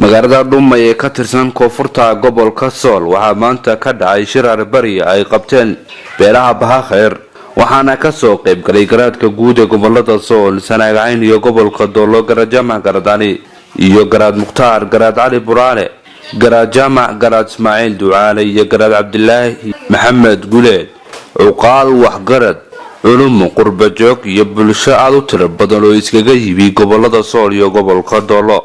magaalada Dhumay ee ka tirsan koonfurta gobolka Sool waxaa maanta ka dhacay shirar bari ay qabteen beelaha Bahakheer waxaana ka soo qayb galay garaadka guud ee gobolada Sool Sanaagayn iyo gobolka Doolo Garaad Jaamac Garaad Ali iyo Garaad Mukhtaar Garaad Ali Buraale Garaad Jaamac Garaad Ismaaciil Ducaale iyo Garaad Cabdilaahi Maxamed Guleed uqaal waxgarad culumo qurba joog iyo bulsho aad u tiro badan oo iskaga yimi gobolada Sool iyo gobolka Doolo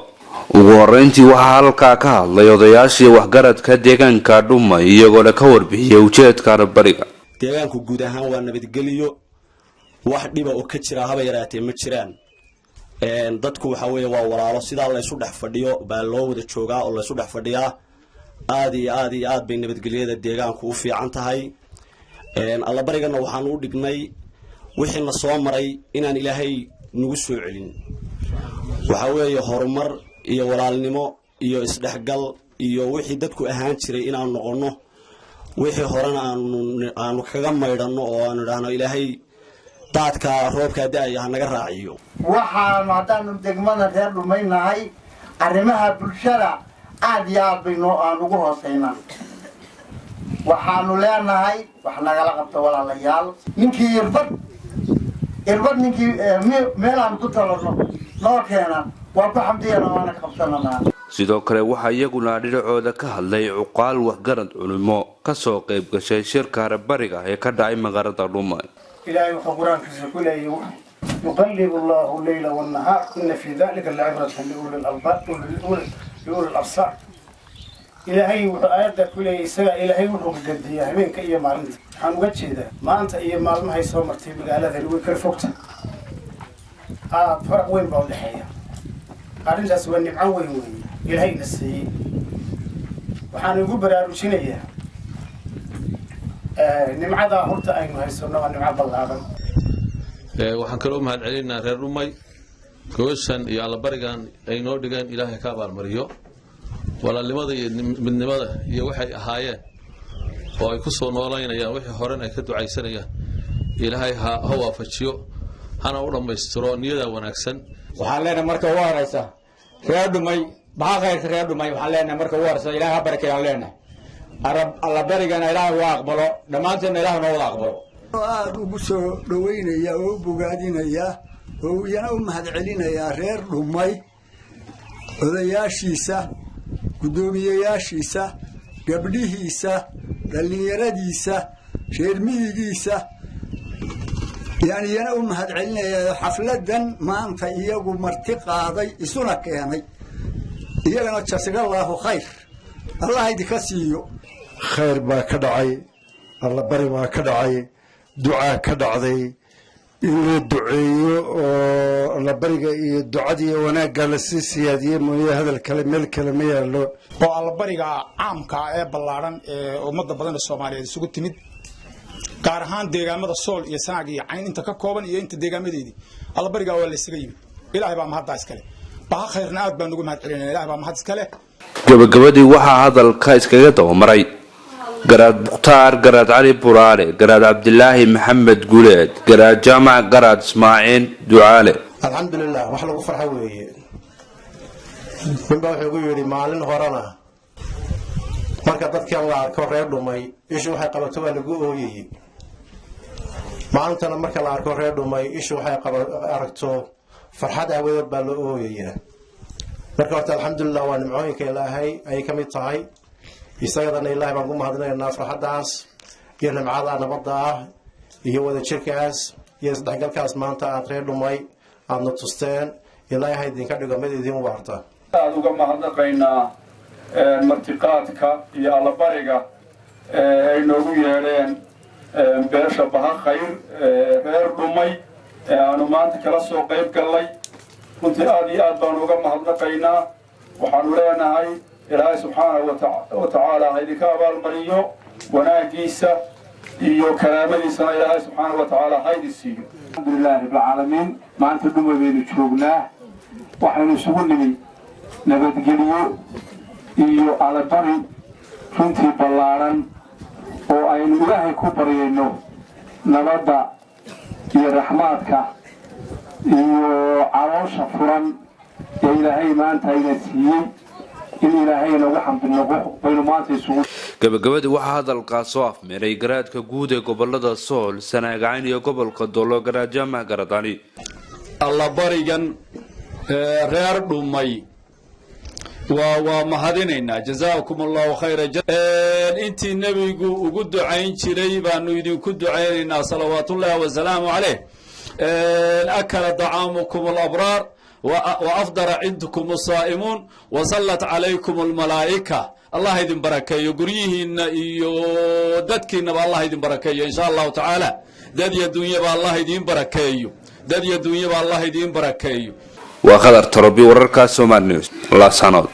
ugu horeyntii waxaa halkaa ka hadlay odayaashii waxgaradka deegaanka Dhumay iyagoo ka warbixiyay ujeedka bariga deegaanku guud ahaan waa nabadgeliyo wax dhiba oo ka jira haba yaraatee ma jiraan dadku waxa weeye waa walaalo sida la isu dhex fadhiyo baa loo wada joogaa oo la isu dhex fadhiyaa aad bay nabadgelyada deegaanku u fiican tahay alla barigana waxaan u dhignay wixii na soo maray inaan ilaahay nagu soo celin waxa weeye horumar iyo walaalnimo iyo isdhexgal iyo wixii dadku ahaan jiray inaan noqono wixii horena aanu kaga maydhano oo aan idhaahno ilaahay daadka roobka daaya naga raaciyo waxaan hadaan degmada reer Dhumaynahay arrimaha bulshada aad iyo aad bayno aan ugu hooseynaa waxaanu leenahay wax nagala qabto walaalayaal ninkii irbad ninkii meelaan ku talano noo keena waa ku xamdiyana waana qabsanana sidoo kale waxa iyaguna dhinacooda ka hadlay uqaal waxgarad culimo ka soo qayb gashay shirka bariga ee ka dhacay magaalada Dhumay ilaahay wuxuu quraankiisa ku leeyahay yuqallibu Allahu al-layla wan-nahar inna fi dhalika la'ibratun li'ulil absar ilaahay wuxuu aayada ku leeyahay isaga ilaahay wuxuu gadiyaa habeenka iyo maalinta waxaan uga jeedaa maanta iyo maalmahay soo martay magaalada way kala fogta farq weyn baa u dhaxeeya arrintaas waa nimco weyn ilaahay na siiyay waxaan ugu baraarujinayaa nimcada horta aynu haysano waa nimco ballaaran waxaan kaloo mahad celinaa reer Dhumay gooshan iyo alla barigan ay noo dhigeen ilaahay ka abaal mariyo walaalnimada iyo midnimada iyo waxay ahaayeen oo ay ku soo noolaynayaan wixii horena ay ka ducaysanayaan ilaahay ha waafajiyo hana u dhameystiro niyada wanaagsan waxaan leenahay marka ugu horeysa reer Dhumay Bahakheer reer Dhumay waxaan leenahay marka ugu horeysa ilaahay ha barakeeyo leenahay alla barigana ilaahay waa aqbalo dhamaanteen ilaahay noo wada aqbalo aad ugu soo dhaweynaya oo bogaadinaya oo iyana u mahad celinaya reer Dhumay odayaashiisa gudoomiyeyaashiisa gabdhihiisa dhalinyaradiisa reer miyigiisa يعني أنا هاد علنا حفلة ما أنت يجو مرتقى يسونا كياني يجنا تشسق الله خير الله يدي كسيو خير ما كدعي الله بري ما كدعي دعاء كدعي إنه دعية الله بري الدعاء دي وانا قال السيسي هذه هذا الكلمة اللي الله بري عام كأب اللارن ومضى بدن الصومالي سقط تمد gaar ahaan deegaamada Sool iyo Sanaag iyo Cayn inta ka kooban iyo inta deegaamadeedii alla bariga waa la isaga yimid ilaahay baa mahad iskale Bahakheerna aad baan ugu mahad celinaa ilaahay baa mahad iskale gabagabadii waxaa hadalka iskaga dawmaray Garaad Mukhtaar Garaad Ali Buraale Garaad Cabdilaahi Maxamed Guleed Garaad Jaamac Garaad Ismaaciil Ducaale alxamdulillah wax lagu farxo weeye ninba wuxuu yiri maalin horana marka dadkan la arko reer Dhumay ishu waxay qabato waa lagu ooyay maantana marka la arko reer Dhumay ishu waxay aragto farxad aweed baa loo ooyay marka horta alxamdulillah waa nimcooyinka ilaahay ay kamid tahay isagana ilaahay baan ugu mahadnaqaynaa farxadaas iyo nimcada nabadda iyo wada jirkaas iyo isdhexgalkaas maanta aad reer Dhumay aadna tusteen ilaahay idinka dhigo mid idin waarta aad uga mahadnaqaynaa martiqaadka iyo alla bariga ay noogu yeeleen beesha Bahakheer reer Dhumay aanu maanta kala soo qayb galay runtii aad iyo aad baan uga mahadnaqaynaa waxaanu leenahay ilaahay subxaanahu wa tacaala ha idinka abaal mariyo wanaagiisa iyo karaamadiisana ilaahay subxaanahu wa tacaala ha idin siiyo alxamdulillahi rabbil caalamiin maanta Dhumay baynu joognaa waxaynu isugu nimid nabadgeliyo iyo alla bari runtii ballaaran oo aynu ilaahay ku baryayno nabadda iyo raxmaadka iyo caloosha furan ee ilaahay maanta ina siiyey in ilaahayna ugu xamdinago baynu maanta isugu gabagabadii waxaa hadalkaa soo afmeeray garaadka guud ee gobolada sool sanaag cayn iyo gobolka doolo garaad jaamac garadani allabarigan reer dhumay waa mahadinaynaa jazaakum allahu khayra intii nebigu ugu ducayn jiray baanu idinku ducaynaynaa salawaatullahi wasalaamu caleyh akala dacaamukum alabraar وأفضل عندكم الصائمون وصلت عليكم الملائكة الله يدين بركيه قريهن ددكين الله يدين بركيه إن شاء الله تعالى دد الدنيا بالله يدين بركيه دد الدنيا بالله يدين بركيه وخضر تربي ورركا سومال نيوز الله سانود